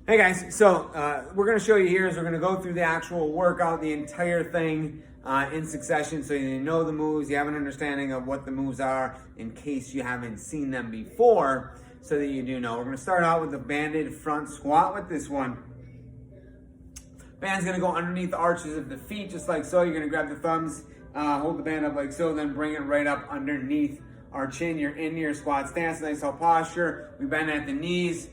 Hey guys, so we're going to show you here is we're going to go through the actual workout, the entire thing in succession, so you know the moves, you have an understanding of what the moves are in case you haven't seen them before, so that you do know. We're going to start out with the banded front squat with this one. Band's going to go underneath the arches of the feet, just like so. You're going to grab the thumbs, hold the band up like so, then bring it right up underneath our chin. You're in your squat stance, nice tall posture. We bend at the knees.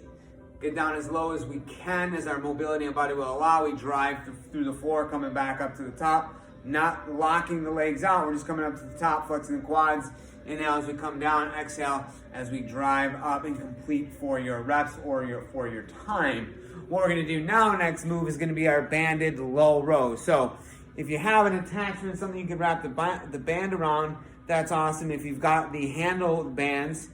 Get down as low as we can as our mobility and body will allow. We drive through the floor, coming back up to the top, not locking the legs out. We're just coming up to the top, flexing the quads. Inhale as we come down, exhale as we drive up and complete for your reps or for your time. What we're gonna do now, next move is gonna be our banded low row. So if you have an attachment, something you can wrap the band around, that's awesome. If you've got the handle bands,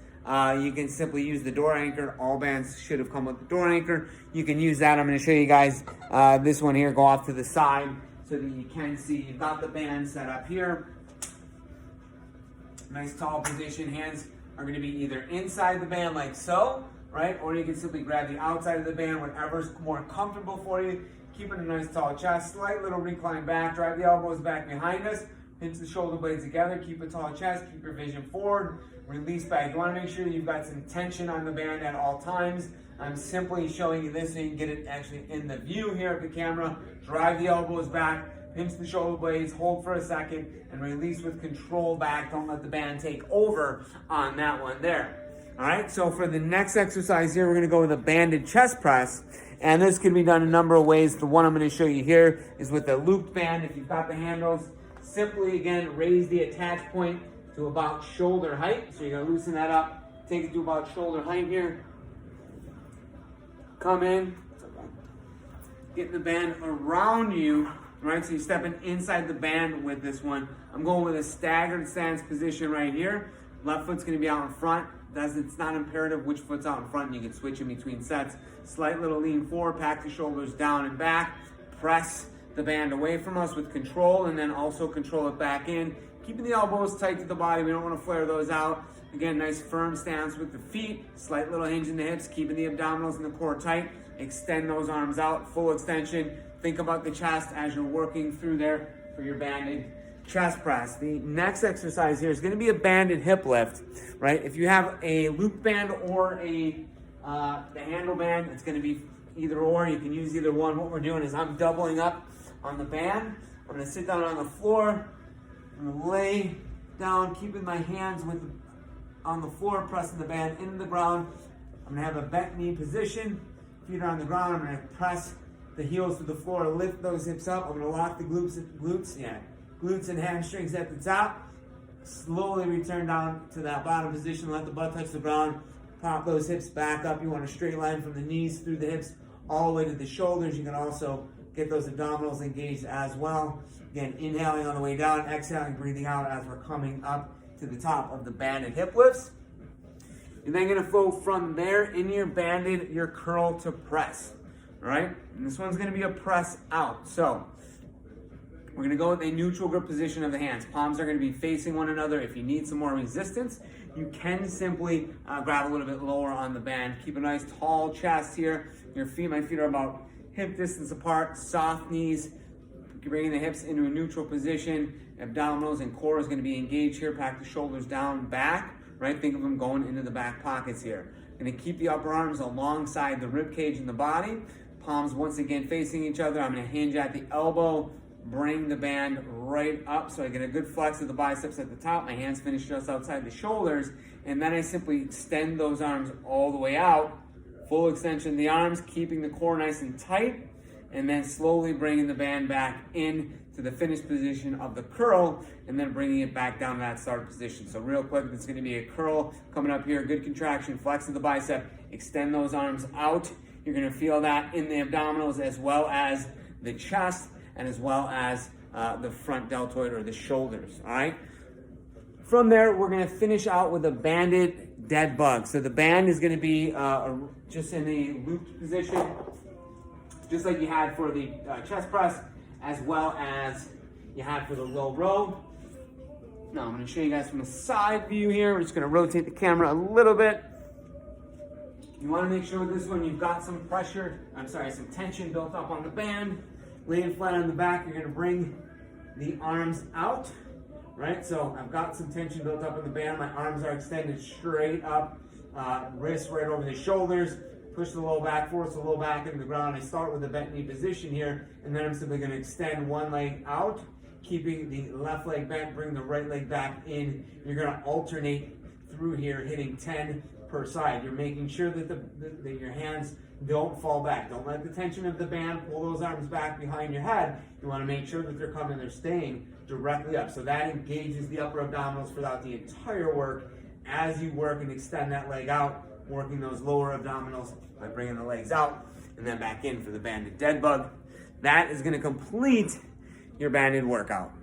you can simply use the door anchor. All bands should have come with the door anchor. You can use that. I'm going to show you guys this one here. Go off to the side so that you can see. You've got the band set up here. Nice tall position. Hands are going to be either inside the band like so, right? Or you can simply grab the outside of the band, whatever's more comfortable for you. Keeping a nice tall chest. Slight little recline back. Drive the elbows back behind us. Pinch the shoulder blades together, keep a tall chest, keep your vision forward, release back. You want to make sure you've got some tension on the band at all times. I'm simply showing you this so you can get it actually in the view here of the camera. Drive the elbows back, pinch the shoulder blades, hold for a second, and release with control back. Don't let the band take over on that one there. All right, so for the next exercise here, we're going to go with a banded chest press. And this can be done a number of ways. The one I'm going to show you here is with a looped band. If you've got the handles, simply, again, raise the attach point to about shoulder height. So you're going to loosen that up, take it to about shoulder height here. Come in, get the band around you, right? So you're stepping inside the band with this one. I'm going with a staggered stance position right here. Left foot's going to be out in front. It's not imperative which foot's out in front. You can switch in between sets. Slight little lean forward, pack the shoulders down and back. Press the band away from us with control, and then also control it back in. Keeping the elbows tight to the body. We don't want to flare those out. Again, nice firm stance with the feet. Slight little hinge in the hips, keeping the abdominals and the core tight. Extend those arms out, full extension. Think about the chest as you're working through there for your banded chest press. The next exercise here is going to be a banded hip lift, right? If you have a loop band or the handle band, it's going to be either or. You can use either one. What we're doing is I'm doubling up on the band. I'm going to sit down on the floor. I'm going to lay down, keeping my hands on the floor, pressing the band into the ground. I'm going to have a bent knee position. Feet are on the ground. I'm going to press the heels to the floor, lift those hips up. I'm going to lock the glutes and hamstrings at the top. Slowly return down to that bottom position. Let the butt touch the ground. Pop those hips back up. You want a straight line from the knees through the hips all the way to the shoulders. You can also get those abdominals engaged as well. Again, inhaling on the way down, exhaling, breathing out as we're coming up to the top of the banded hip lifts. You're then gonna flow from there in your banded, your curl to press, all right? And this one's gonna be a press out. So we're gonna go with a neutral grip position of the hands. Palms are gonna be facing one another. If you need some more resistance, you can simply grab a little bit lower on the band. Keep a nice tall chest here. My feet are about hip distance apart, soft knees. You're bringing the hips into a neutral position. Abdominals and core is going to be engaged here. Pack the shoulders down, back, right? Think of them going into the back pockets here. Going to keep the upper arms alongside the rib cage and the body. Palms once again facing each other. I'm going to hinge at the elbow, bring the band right up so I get a good flex of the biceps at the top. My hands finish just outside the shoulders. And then I simply extend those arms all the way out. Full extension of the arms, keeping the core nice and tight, and then slowly bringing the band back in to the finished position of the curl, and then bringing it back down to that start position. So real quick, it's gonna be a curl coming up here, good contraction, flex of the bicep, extend those arms out. You're gonna feel that in the abdominals as well as the chest, and as well as the front deltoid or the shoulders, all right? From there, we're gonna finish out with a banded dead bug. So the band is gonna be just in a looped position, just like you had for the chest press, as well as you had for the low row. Now I'm gonna show you guys from the side view here. We're just gonna rotate the camera a little bit. You want to make sure with this one you've got some some tension built up on the band. Laying flat on the back, you're going to bring the arms out, right? So I've got some tension built up in the band. My arms are extended straight up, wrists right over the shoulders. Push the low back forward, so low back into the ground. I start with a bent knee position here, and then I'm simply going to extend one leg out, keeping the left leg bent, bring the right leg back in. You're going to alternate through here, hitting 10 per side. You're making sure that that your hands don't fall back. Don't let the tension of the band pull those arms back behind your head. You want to make sure that they're staying directly up. So that engages the upper abdominals throughout the entire work as you work and extend that leg out, working those lower abdominals by bringing the legs out and then back in for the banded dead bug. That is going to complete your banded workout.